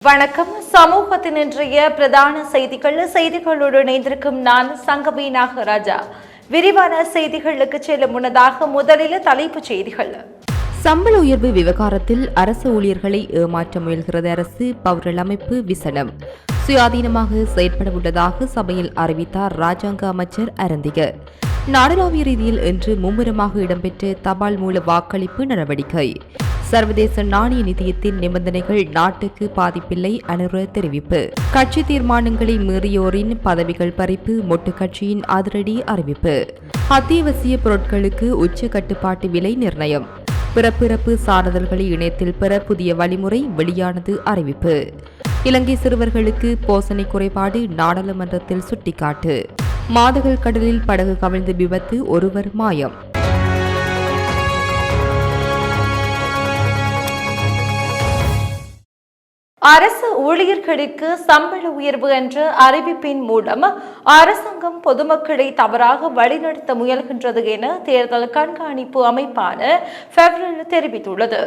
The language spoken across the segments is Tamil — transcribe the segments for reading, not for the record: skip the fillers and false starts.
வணக்கம். சமூகத்தின் இன்றைய பிரதான செய்திகளோடு இணைந்திருக்கும் நான் சங்கவி நாகராஜா. விரிவான செய்திகளுக்கு செல்லும் முன்னதாக முதலில் தலைப்புச் செய்திகள். சம்பள உயர்வு விவகாரத்தில் அரசு ஊழியர்களை ஏமாற்ற முயல்கிறது அரசு, பவுரல் அமைப்பு விசனம். சுயாதீனமாக செயற்பட உள்ளதாக சபையில் அறிவித்தார் ராஜாங்க அமைச்சர் அரந்திக. நாடளாவிய ரீதியில் இன்று மும்முரமாக இடம்பெற்ற தபால் மூல வாக்களிப்பு நடவடிக்கை. சர்வதேச நாணய நிதியத்தின் நிபந்தனைகள் நாட்டுக்கு பாதிப்பில்லை, அனுர தெரிவிப்பு. கட்சி தீர்மானங்களை மீறியோரின் பதவிகள் பறிப்பு, மொட்டு கட்சியின் அதிரடி அறிவிப்பு. அத்தியாவசிய பொருட்களுக்கு உச்ச கட்டுப்பாட்டு விலை நிர்ணயம். பிறப்பிறப்பு சான்றிதழ்களை இணையத்தில் பெற புதிய வழிமுறை வெளியானது அறிவிப்பு. இலங்கை சிறுவர்களுக்கு போசனை குறைபாடு நாடாளுமன்றத்தில் சுட்டிக்காட்டு. மாதகள் கடலில் படகு கவிழ்ந்து விபத்து, ஒருவர் மாயம். அரசு ஊழியர்களுக்கு சம்பள உயர்வு என்ற அறிவிப்பின் மூலம் அரசாங்கம் பொதுமக்களை தவறாக வழிநடத்த முயல்கின்றது என தேர்தல் கண்காணிப்பு அமைப்பான ஃபெடரல் தெரிவித்துள்ளது.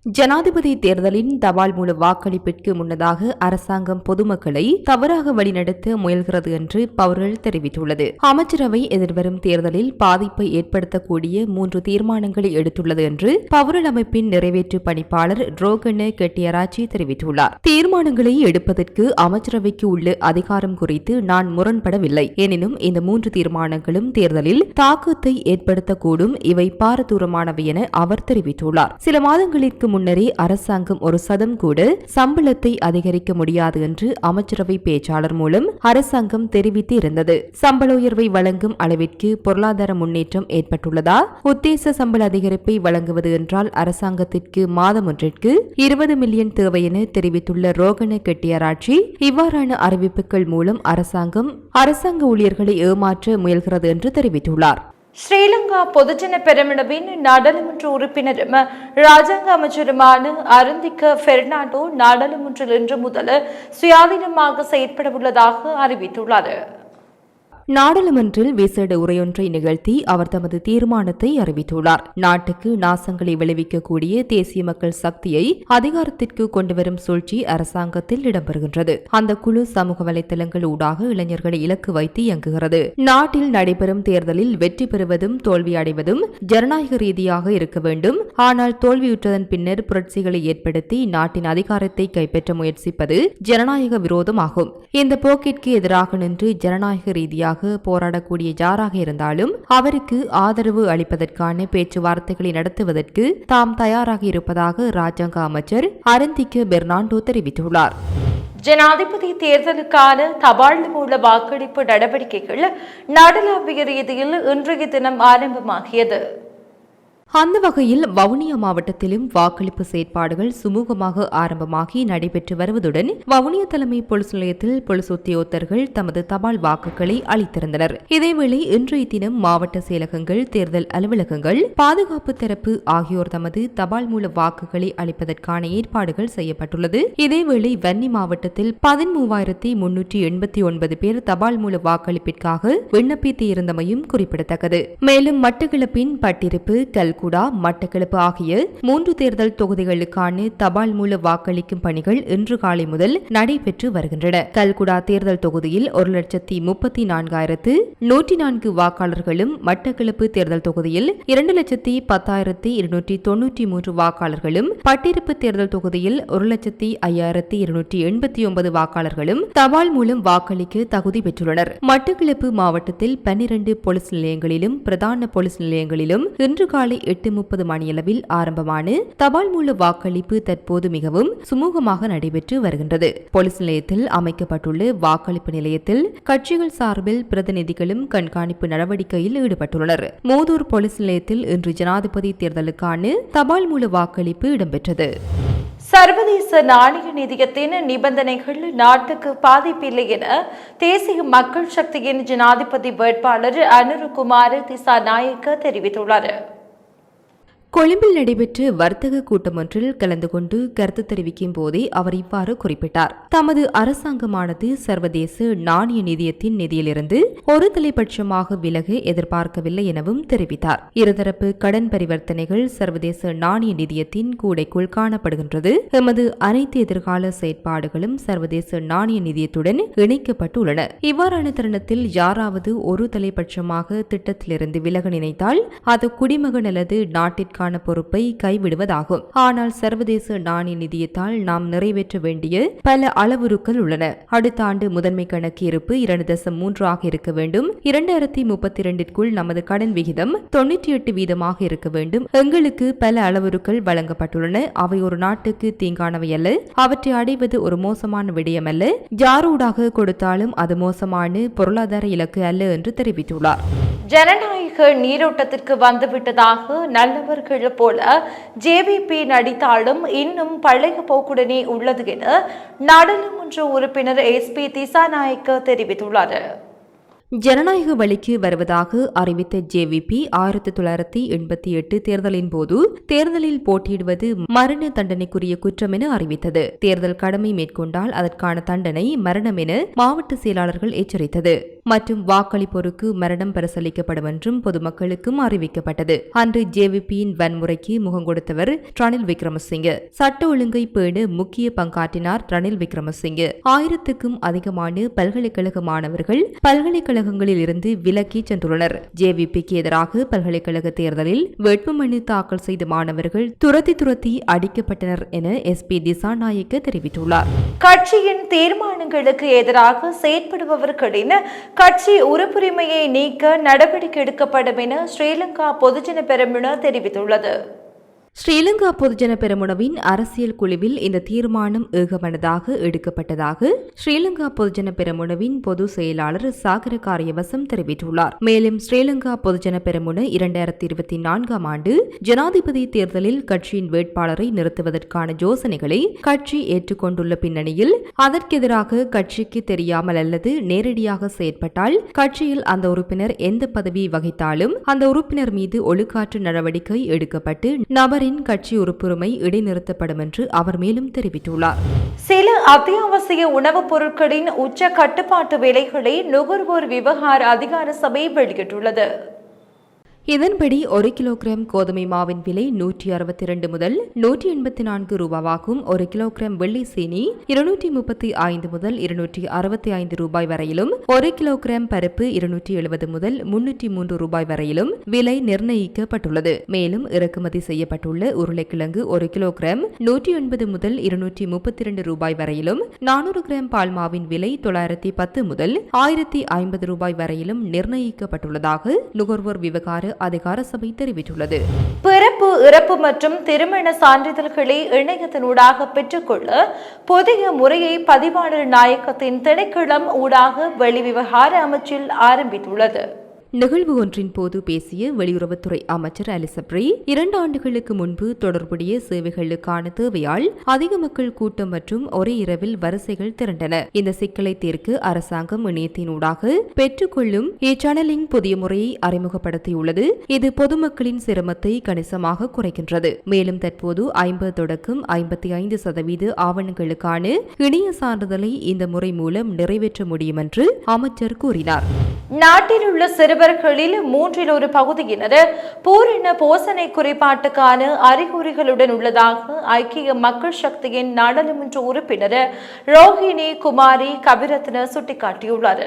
ஜனாதிபதி தேர்தலின் தபால் மூல வாக்களிப்பிற்கு முன்னதாக அரசாங்கம் பொதுமக்களை தவறாக வழிநடத்த முயல்கிறது என்று பவரல் தெரிவித்துள்ளது. அமைச்சரவை எதிர்வரும் தேர்தலில் பாதிப்பை ஏற்படுத்தக்கூடிய 3 தீர்மானங்களை எடுத்துள்ளது என்று பவரல் அமைப்பின் நிறைவேற்று பணிப்பாளர் ரோகன கெட்டியராச்சி தெரிவித்துள்ளார். தீர்மானங்களை எடுப்பதற்கு அமைச்சரவைக்கு உள்ள அதிகாரம் குறித்து நான் முரண்படவில்லை. எனினும் இந்த 3 தீர்மானங்களும் தேர்தலில் தாக்கத்தை ஏற்படுத்தக்கூடும், இவை பாரதூரமானவை என அவர் தெரிவித்துள்ளார். சில மாதங்களுக்கு முன்னரே அரசாங்கம் ஒரு சதம் கூட சம்பளத்தை அதிகரிக்க முடியாது என்று அமைச்சரவை பேச்சாளர் மூலம் அரசாங்கம் தெரிவித்து இருந்தது. சம்பள உயர்வை வழங்கும் அளவிற்கு பொருளாதார முன்னேற்றம் ஏற்பட்டுள்ளதா? உத்தேச சம்பள அதிகரிப்பை வழங்குவது என்றால் அரசாங்கத்திற்கு மாதம் ஒன்றிற்கு 20 மில்லியன் தேவை என தெரிவித்துள்ள ரோகன கெட்டியராட்சி, இவ்வாறான அறிவிப்புகள் மூலம் அரசாங்க ஊழியர்களை ஏமாற்ற முயல்கிறது என்று தெரிவித்துள்ளார். ஸ்ரீலங்கா பொதுஜன பெரமுனவின் நாடாளுமன்ற உறுப்பினரும் ராஜாங்க அமைச்சருமான அரந்திக பெர்னாண்டோ நாடாளுமன்றில் இன்று முதல் சுயாதீனமாக செயற்பட உள்ளதாக அறிவித்துள்ளார். நாடாளுமன்றில் விசேட உரையொன்றை நிகழ்த்தி அவர் தமது தீர்மானத்தை அறிவித்துள்ளார். நாட்டுக்கு நாசங்களை விளைவிக்கக்கூடிய தேசிய மக்கள் சக்தியை அதிகாரத்திற்கு கொண்டுவரும் சூழ்ச்சி அரசாங்கத்தில் இடம்பெறுகின்றது. அந்த குழு சமூக வலைதளங்கள் ஊடாக இளைஞர்களை இலக்கு வைத்து இயங்குகிறது. நாட்டில் நடைபெறும் தேர்தலில் வெற்றி பெறுவதும் தோல்வி அடைவதும் ஜனநாயக ரீதியாக இருக்க வேண்டும். ஆனால் தோல்வியுற்றதன் பின்னர் புரட்சிகளை ஏற்படுத்தி நாட்டின் அதிகாரத்தை கைப்பற்ற முயற்சிப்பது ஜனநாயக விரோதமாகும். இந்த போக்கிற்கு எதிராக நின்று ஜனநாயக ரீதியாக போராடக்கூடிய யாராக இருந்தாலும் அவருக்கு ஆதரவு அளிப்பதற்கான பேச்சுவார்த்தைகளை நடத்துவதற்கு தாம் தயாராக இருப்பதாக ராஜாங்க அமைச்சர் அரந்திக பெர்னாண்டோ தெரிவித்துள்ளார். ஜனாதிபதி தேர்தலுக்கான தபால் மூல வாக்களிப்பு நடவடிக்கைகள் நாடளாவிய ரீதியில் இன்றைய தினம் ஆரம்பமாகியது. அந்த வகையில் வவுனியா மாவட்டத்திலும் வாக்களிப்பு செயற்பாடுகள் சுமூகமாக ஆரம்பமாகி நடைபெற்று வருவதுடன் வவுனியா தலைமை போலீஸ் நிலையத்தில் போலீஸ் உத்தியோகத்தர்கள் தமது தபால் வாக்குகளை அளித்திருந்தனர். இதேவேளை இன்றைய தினம் மாவட்ட செயலகங்கள், தேர்தல் அலுவலகங்கள், பாதுகாப்பு தரப்பு ஆகியோர் தமது தபால் மூல வாக்குகளை அளிப்பதற்கான ஏற்பாடுகள் செய்யப்பட்டுள்ளது. இதேவேளை வன்னி மாவட்டத்தில் 13,389 பேர் தபால் மூல வாக்களிப்பிற்காக விண்ணப்பித்து இருந்தமையும் குறிப்பிடத்தக்கது. மேலும் மட்டக்களப்பின் பட்டிருப்பு, கல்குடா, மட்டக்களப்பு ஆகிய 3 தேர்தல் தொகுதிகளுக்கான தபால் மூல வாக்களிக்கும் பணிகள் இன்று காலை முதல் நடைபெற்று வருகின்றன. கல்குடா தேர்தல் தொகுதியில் 1,34,104 வாக்காளர்களும், மட்டக்களப்பு தேர்தல் தொகுதியில் 2,10,293 வாக்காளர்களும், பட்டிருப்பு தேர்தல் தொகுதியில் 1,05,289 வாக்காளர்களும் தபால் மூலம் வாக்களிக்க தகுதி பெற்றுள்ளனர். மட்டக்களப்பு மாவட்டத்தில் 12 போலீஸ் நிலையங்களிலும் பிரதான போலீஸ் நிலையங்களிலும் இன்று காலை 8:30 மணியளவில் ஆரம்பமான தபால் மூல வாக்களிப்பு தற்போது மிகவும் சுமூகமாக நடைபெற்று வருகின்றது. போலீஸ் நிலையத்தில் அமைக்கப்பட்டுள்ள வாக்களிப்பு நிலையத்தில் கட்சிகள் சார்பில் பிரதிநிதிகளும் கண்காணிப்பு நடவடிக்கையில் ஈடுபட்டுள்ளனர். மூதூர் போலீஸ் நிலையத்தில் இன்று ஜனாதிபதி தேர்தலுக்கான தபால் மூல வாக்களிப்பு இடம்பெற்றது. சர்வதேச நாணய நிதியத்தின் நிபந்தனைகள் நாட்டுக்கு பாதிப்பில்லை என தேசிய மக்கள் சக்தியின் ஜனாதிபதி வேட்பாளர் அனுருகுமார திசாநாயக்க தெரிவித்துள்ளார். கொழும்பில் நடைபெற்ற வர்த்தக கூட்டம் ஒன்றில் கலந்து கொண்டு கருத்து தெரிவிக்கும் போதே அவர் இவ்வாறு குறிப்பிட்டார். தமது அரசாங்கமானது சர்வதேச நாணய நிதியத்தின் நிதியிலிருந்து ஒரு தலைபட்சமாக விலக எதிர்பார்க்கவில்லை எனவும் தெரிவித்தார். இருதரப்பு கடன் பரிவர்த்தனைகள் சர்வதேச நாணய நிதியத்தின் கூடைக்குள் காணப்படுகின்றது. எமது அனைத்து எதிர்கால செயற்பாடுகளும் சர்வதேச நாணய நிதியத்துடன் இணைக்கப்பட்டுள்ளன. இவ்வாறான தருணத்தில் யாராவது ஒரு தலைபட்சமாக திட்டத்திலிருந்து விலக நினைத்தால் அது குடிமகன் அல்லது நாட்டிற்கான பொறுப்பை கைவிடுவதாகும். ஆனால் சர்வதேச நாணய நிதியத்தால் நாம் நிறைவேற்ற வேண்டிய பல அளவுருக்கள் உள்ளன. அடுத்த ஆண்டு முதன்மை கணக்கு இருப்பு 2.3 ஆக இருக்க வேண்டும். 2032ற்குள் நமது கடன் விகிதம் 98% இருக்க வேண்டும். எங்களுக்கு பல அளவுருக்கள் வழங்கப்பட்டுள்ளன. அவை ஒரு நாட்டுக்கு தீங்கானவை அல்ல. அவற்றை அடைவது ஒரு மோசமான விடயம் அல்ல. யாரூடாக கொடுத்தாலும் அது மோசமான பொருளாதார இலக்கு அல்ல என்று தெரிவித்துள்ளார். ஜனநாயக நீரோட்டத்திற்கு வந்துவிட்டதாக நல்லவர்கள் போல ஜேவிபி நடித்தாலும் இன்னும் பழைய போக்குடனே உள்ளது என நாடாளுமன்ற உறுப்பினர் SP திசாநாயக்க தெரிவித்துள்ளார். ஜனநாயக வழிக்கு வருவதாக அறிவித்த ஜேவிபி 1988 தேர்தலின் போது தேர்தலில் போட்டியிடுவது மரண தண்டனைக்குரிய குற்றம் என அறிவித்தது. தேர்தல் கடமை மேற்கொண்டால் அதற்கான தண்டனை மரணம் என மாவட்ட செயலாளர்கள் எச்சரித்தது மற்றும் வாக்களிப்போருக்கு மரணம் பரிசீலிக்கப்படும் என்றும் பொதுமக்களுக்கும் அறிவிக்கப்பட்டது. அன்று ஜேவிபியின் வன்முறைக்கு முகம் கொடுத்தவர் ரணில் விக்ரமசிங்கே. சட்ட ஒழுங்கை பேண முக்கிய பங்காற்றினார் ரணில் விக்ரமசிங்கே. 1000க்கும் அதிகமான பல்கலைக்கழக மாணவர்கள் பல்கலைக்கழகங்களில் இருந்து விலக்கி சென்றுள்ளனர். ஜேவிபிக்கு எதிராக பல்கலைக்கழக தேர்தலில் வேட்புமனு தாக்கல் செய்த மாணவர்கள் துரத்தி அடிக்கப்பட்டனர் என SP திசாநாயக்க தெரிவித்துள்ளார். கட்சியின் தீர்மானங்களுக்கு எதிராக செயற்படுபவர்களின் கட்சி உறுப்புரிமையை நீக்க நடவடிக்கை எடுக்கப்படும் என ஸ்ரீலங்கா பொதுஜன பெரமுன தெரிவித்துள்ளது. ஸ்ரீலங்கா பொதுஜன பெரமுனவின் அரசியல் குழுவில் இந்த தீர்மானம் ஏகமனதாக எடுக்கப்பட்டதாக ஸ்ரீலங்கா பொதுஜன பெரமுனவின் பொதுச் செயலாளர் சாகர காரியவசம் தெரிவித்துள்ளார். மேலும் ஸ்ரீலங்கா பொதுஜன பெரமுன 2024ஆம் ஆண்டு ஜனாதிபதி தேர்தலில் கட்சியின் வேட்பாளரை நிறுத்துவதற்கான யோசனைகளை கட்சி ஏற்றுக்கொண்டுள்ள பின்னணியில் அதற்கெதிராக கட்சிக்கு தெரியாமல் அல்லது நேரடியாக செயற்பட்டால் கட்சியில் அந்த உறுப்பினர் எந்த பதவியை வகித்தாலும் அந்த உறுப்பினர் மீது ஒழுக்காற்று நடவடிக்கை எடுக்கப்பட்டு நபரின் கட்சி உறுப்புரிமை இடைநிறுத்தப்படும் என்று அவர் மேலும் தெரிவித்துள்ளார். சில அத்தியாவசிய உணவுப் பொருட்களின் உச்ச கட்டுப்பாட்டு விலைகளை நுகர்வோர் விவகார அதிகார சபை வெளியிட்டுள்ளது. இதன்படி 1 கிலோகிராம் கோதுமை மாவின் விலை 162 முதல் 184 ரூபாவாகும். 1 கிலோகிராம் வெள்ளி சீனி 235 முதல் 265 ரூபாய் வரையிலும், 1 கிலோகிராம் பருப்பு 270 முதல் 303 ரூபாய் வரையிலும் விலை நிர்ணயிக்கப்பட்டுள்ளது. மேலும் இறக்குமதி செய்யப்பட்டுள்ள உருளைக்கிழங்கு 1 கிலோகிராம் 180 முதல் 232 ரூபாய் வரையிலும், 400 கிராம் பால்மாவின் விலை 910 முதல் 1050 ரூபாய் வரையிலும் நிர்ணயிக்கப்பட்டுள்ளதாக நுகர்வோர் விவகார அதிகார சபை தெரிவித்துள்ளது. பிறப்பு, இறப்பு மற்றும் திருமண சான்றிதழ்களை இணையத்தினூடாக பெற்றுக்கொள்ள புதிய முறையை பதிவாளர் நாயகத்தின் திணைக்களம் ஊடாக வெளிவிவகார அமைச்சில் ஆரம்பித்துள்ளது. நிகழ்வு ஒன்றின் போது பேசிய வெளியுறவுத்துறை அமைச்சர் அலிசப்ரி 2 ஆண்டுகளுக்கு முன்பு தொடர்புடைய சேவைகளுக்கான தேவையால் அதிக மக்கள் கூட்டம் மற்றும் ஒரே இரவில் வரிசைகள் திரண்டன. இந்த சிக்கலை தீர்க்க அரசாங்கம் இணையத்தினூடாக பெற்றுக்கொள்ளும் சேனலிங் புதிய முறையை அறிமுகப்படுத்தியுள்ளது. இது பொதுமக்களின் சிரமத்தை கணிசமாக குறைக்கின்றது. மேலும் தற்போது 50 தொடக்கம் 55% ஆவணங்களுக்கான இணைய சான்றிதழை இந்த முறை மூலம் நிறைவேற்ற முடியும் என்று அமைச்சர் கூறினார். நாட்டில் உள்ள சிறுவர்களில் 1/3 பகுதியினர் பூரண போசனை குறைபாட்டுக்கான அறிகுறிகளுடன் உள்ளதாக ஐக்கிய மக்கள் சக்தியின் நாடாளுமன்ற உறுப்பினர் ரோஹிணி குமாரி கபிரத்ன சுட்டிக்காட்டியுள்ளார்.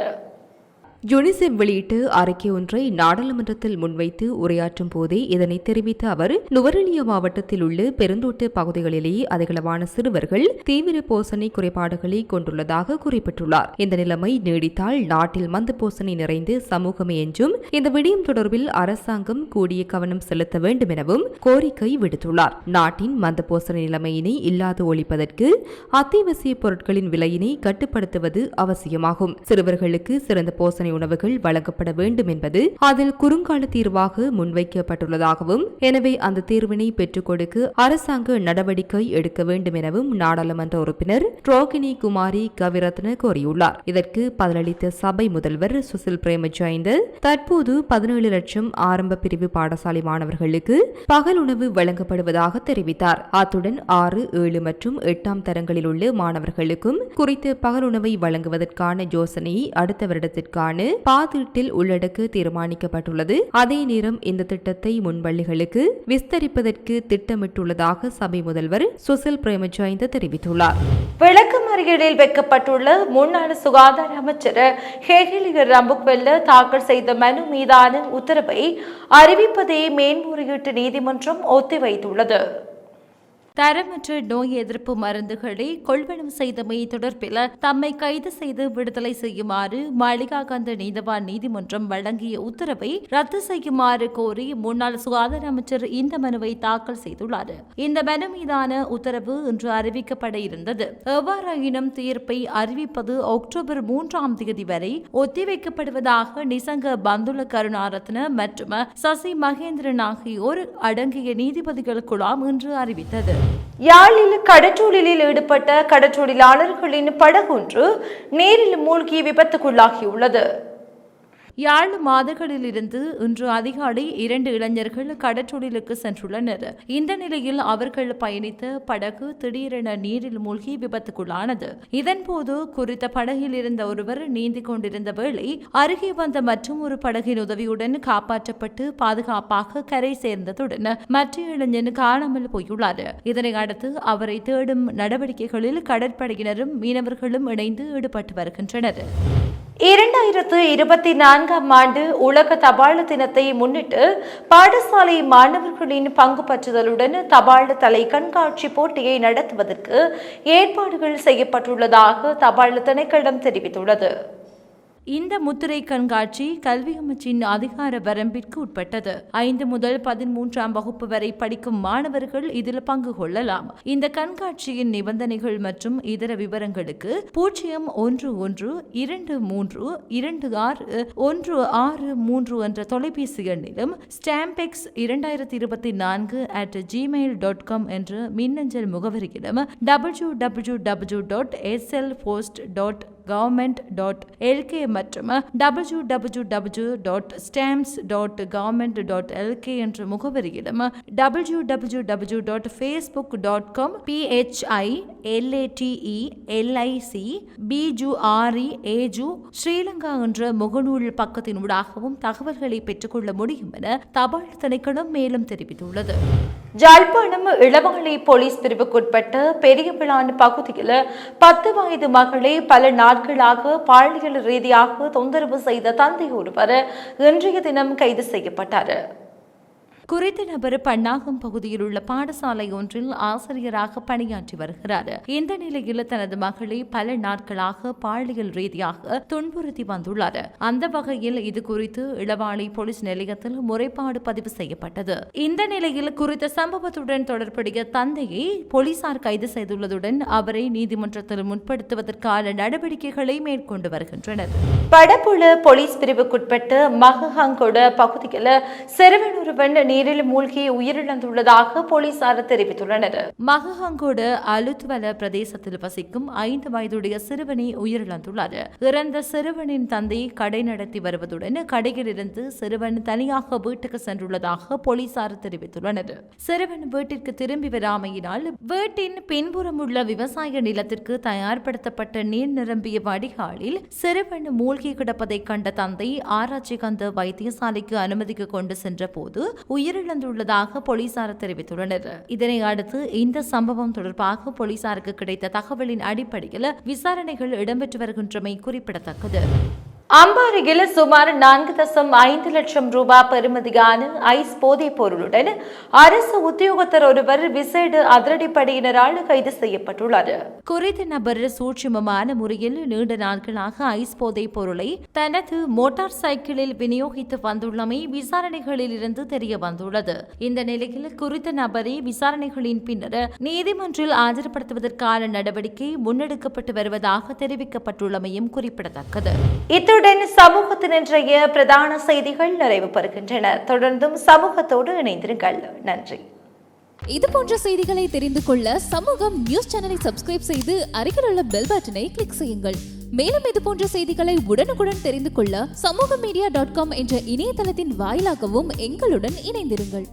யுனிசெப் வெளியிட்டு அறிக்கை ஒன்றை நாடாளுமன்றத்தில் முன்வைத்து உரையாற்றும் போதே இதனை தெரிவித்த அவர், நுவரெலியா மாவட்டத்தில் உள்ள பெருந்தோட்ட பகுதிகளிலேயே அதிகளவான சிறுவர்கள் தீவிர போசனை குறைபாடுகளை கொண்டுள்ளதாக குறிப்பிட்டுள்ளார். இந்த நிலைமை நீடித்தால் நாட்டில் மந்த போசனை நிறைந்து சமூகமே என்றும் இந்த விடயம் தொடர்பில் அரசாங்கம் கூடிய கவனம் செலுத்த வேண்டும் எனவும் கோரிக்கை விடுத்துள்ளார். நாட்டின் மந்த போசனை நிலைமையினை இல்லாது ஒழிப்பதற்கு அத்தியாவசிய பொருட்களின் விலையினை கட்டுப்படுத்துவது அவசியமாகும். சிறுவர்களுக்கு சிறந்த போசனை காலை உணவுகள் வழங்கப்பட வேண்டும் என்பது அதில் குறுங்கால தீர்வாக முன்வைக்கப்பட்டுள்ளதாகவும், எனவே அந்த தீர்வினை பெற்றுக் கொடுக்க அரசாங்க நடவடிக்கை எடுக்க வேண்டும் எனவும் நாடாளுமன்ற உறுப்பினர் ரோகிணி குமாரி கவிரத்ன கோரியுள்ளார். இதற்கு பதிலளித்த சபை முதல்வர் சுசில் பிரேமஜயந்த தற்போது 17 லட்சம் ஆரம்ப பிரிவு பாடசாலை மாணவர்களுக்கு பகல் உணவு வழங்கப்படுவதாக தெரிவித்தார். அத்துடன் 6, 7 மற்றும் 8ஆம் தரங்களில் உள்ள மாணவர்களுக்கும் குறித்த பகல் உணவை வழங்குவதற்கான யோசனையை அடுத்த வருடத்திற்கான பாதீட்டில் உள்ளடக்க தீர்மானிக்கப்பட்டுள்ளது. அதே நேரம் இந்த திட்டத்தை முன்பள்ளிகளுக்கு விஸ்தரிப்பதற்கு திட்டமிட்டுள்ளதாக சபை முதல்வர் சுசில் பிரேமஜயந்த தெரிவித்துள்ளார். விளக்கமறியலில் வைக்கப்பட்டுள்ள முன்னாள் சுகாதார அமைச்சர் ஹேகிலிய ரம்புக்வெல்ல தாக்கல் செய்த மனு மீதான உத்தரவை அறிவிப்பதை மேன்முறையீட்டு நீதிமன்றம் ஒத்திவைத்துள்ளது. தரமற்ற நோய் எதிர்ப்பு மருந்துகளை கொள்வனம் செய்தமை தொடர்பில் தம்மை கைது செய்து விடுதலை செய்யுமாறு மாளிகாகந்த நீதவான் நீதிமன்றம் வழங்கிய உத்தரவை ரத்து செய்யுமாறு கோரி முன்னாள் சுகாதார அமைச்சர் இந்த மனுவை தாக்கல் செய்துள்ளார். இந்த மனு மீதான உத்தரவு இன்று அறிவிக்கப்பட இருந்தது. எவ்வாறாயினும் தீர்ப்பை அறிவிப்பது அக்டோபர் 3ஆம் தேதி வரை ஒத்திவைக்கப்படுவதாக நிசங்க பந்துல கருணாரத்ன மற்றும் சசி மகேந்திரன் ஆகியோர் அடங்கிய நீதிபதிகள் குழாம் இன்று அறிவித்தது. யாழில் கடற்றொழிலில் ஈடுபட்ட கடற்றொழிலாளர்களின் படகொன்று நீரில் மூழ்கி விபத்துக்குள்ளாகியுள்ளது. யாழ் மாதகளிலிருந்து இன்று அதிகாலை 2 இளைஞர்கள் கடற்றொழிலுக்கு சென்றுள்ளனர். இந்த நிலையில் அவர்கள் பயணித்த படகு திடீரென நீரில் மூழ்கி விபத்துக்குள்ளானது. இதன்போது குறித்த படகில் இருந்த ஒருவர் நீந்திக் கொண்டிருந்த வேளை அருகே வந்த மற்றும் ஒரு படகின் உதவியுடன் காப்பாற்றப்பட்டு பாதுகாப்பாக கரை சேர்ந்ததுடன் மற்ற இளைஞன் காணாமல் போயுள்ளார். இதனை அடுத்து அவரை தேடும் நடவடிக்கைகளில் கடற்படையினரும் மீனவர்களும் இணைந்து ஈடுபட்டு வருகின்றனர். 2024ஆம் ஆண்டு உலக தபால் தினத்தை முன்னிட்டு பாடசாலை மாணவர்களின் பங்கு பற்றுதலுடன் தபால் தலை கண்காட்சி போட்டியை நடத்துவதற்கு ஏற்பாடுகள் செய்யப்பட்டுள்ளதாக தபால் திணைக்களம் தெரிவித்துள்ளது. இந்த முத்திரை கண்காட்சி கல்வி அமைச்சின் அதிகார வரம்பிற்கு உட்பட்டது. 5 முதல் 13ஆம் வகுப்பு வரை படிக்கும் மாணவர்கள் இதில் பங்கு கொள்ளலாம். இந்த கண்காட்சியின் நிபந்தனைகள் மற்றும் இதர விவரங்களுக்கு 0112326163 என்ற தொலைபேசி எண்ணிலும் ஸ்டாம்பெக்ஸ் 2024@gmail.com என்ற மின்னஞ்சல் முகவரியிலும் www.slpost.government.lk மற்றும் www.stamps.government.lk என்ற முகவரியிலும் www.facebook.com/PHILATELIC ஸ்ரீலங்கா என்ற முகநூல் பக்கத்தினூடாகவும் தகவல்களை பெற்றுக்கொள்ள முடியும் என தபால் திணைக்களம் மேலும் தெரிவித்துள்ளது. ஜாழ்ப்பாணம் இளவாலை போலீஸ் பிரிவுக்குட்பட்ட பெரியபிளான் பகுதியில் 10 வயது மகளை பல நாட்களாக பாலியல் ரீதியாக தொந்தரவு செய்த தந்தை ஒருவர் இன்றைய தினம் கைது செய்யப்பட்டார். குறித்த நபர் பன்னாகம் பகுதியில் உள்ள பாடசாலை ஒன்றில் ஆசிரியராக பணியாற்றி வருகிறார். இந்த நிலையில் தனது மகளை பல நாட்களாக பாலியல் ரீதியாக துன்புறுத்தி வந்துள்ளார். அந்த வகையில் இது குறித்து இளவாலை போலீஸ் நிலையத்தில் முறைப்பாடு பதிவு செய்யப்பட்டது. இந்த நிலையில் குறித்த சம்பவத்துடன் தொடர்புடைய தந்தையை போலீசார் கைது செய்துள்ளதுடன் அவரை நீதிமன்றத்தில் முற்படுத்துவதற்கான நடவடிக்கைகளை மேற்கொண்டு வருகின்றனர். படப்புல போலீஸ் பிரிவுக்குட்பட்ட மகஹங்கொட பகுதியில் சிறுவன் ஒருவன் நீரில் மூழ்கி உயிரிழந்துள்ளதாக போலீசார் தெரிவித்துள்ளனர். மகஹங்கோடு அலுத்வல பிரதேசத்தில் வசிக்கும் 5 வயதுடைய சிறுவனை உயிரிழந்துள்ளார். இறந்த சிறுவனின் தந்தை கடை நடத்தி வருவதுடன் கடையில் இருந்து சிறுவன் தனியாக வீட்டுக்கு சென்றுள்ளதாக போலீசார் தெரிவித்துள்ளனர். சிறுவன் வீட்டிற்கு திரும்பி வராமையினால் வீட்டின் பின்புறம் உள்ள விவசாய நிலத்திற்கு தயார்படுத்தப்பட்ட நீர் நிரம்பிய வடிகாலில் சிறுவன் மூழ்கி கிடப்பதை கண்ட தந்தை ஆராய்ச்சி கந்த வைத்தியசாலைக்கு அனுமதிக்கு கொண்டு சென்ற போது உயிரிழந்துள்ளதாக போலீசார் தெரிவித்துள்ளனர். இதனை அடுத்து இந்த சம்பவம் தொடர்பாக போலீசாருக்கு கிடைத்த தகவலின் அடிப்படையில் விசாரணைகள் இடம்பெற்று வருகின்றமை குறிப்பிடத்தக்கது. அம்பாறையில் சுமார் 4.5 லட்சம் ரூபாய் பெறுமதியான ஐஸ் போதைப் பொருளுடன் அரசு உத்தியோகத்தர் ஒருவர் விசேட அதிரடிப்படையினரால் கைது செய்யப்பட்டுள்ளார். குறித்த நபர் சூட்சுமமான முறையில் நீண்ட நாட்களாக ஐஸ் போதைப் பொருளை தனது மோட்டார் சைக்கிளில் விநியோகித்து வந்துள்ளமை விசாரணைகளில் இருந்து தெரிய வந்துள்ளது. இந்த நிலையில் குறித்த நபரை விசாரணைகளின் பின்னர் நீதிமன்றில் ஆஜர்படுத்துவதற்கான நடவடிக்கை முன்னெடுக்கப்பட்டு வருவதாக தெரிவிக்கப்பட்டுள்ளமையும் குறிப்பிடத்தக்கது. இத்துடன் சமூகத்தின் இன்றைய பிரதான செய்திகள் நிறைவு பெறுகின்றன. தொடர்ந்தும் சமூகத்தோடு இணைந்திருங்கள். நன்றி. இது போன்ற செய்திகளை தெரிந்து கொள்ள சமூகம் நியூஸ் சேனலை சப்ஸ்கிரைப் செய்து அருகில் உள்ள பெல் பட்டனை கிளிக் செய்யுங்கள். மேலும் இது போன்ற செய்திகளை உடனுக்குடன் தெரிந்து கொள்ள சமூகமீடியா.com என்ற இணையதளத்தின் வாயிலாகவும் எங்களுடன் இணைந்திருங்கள்.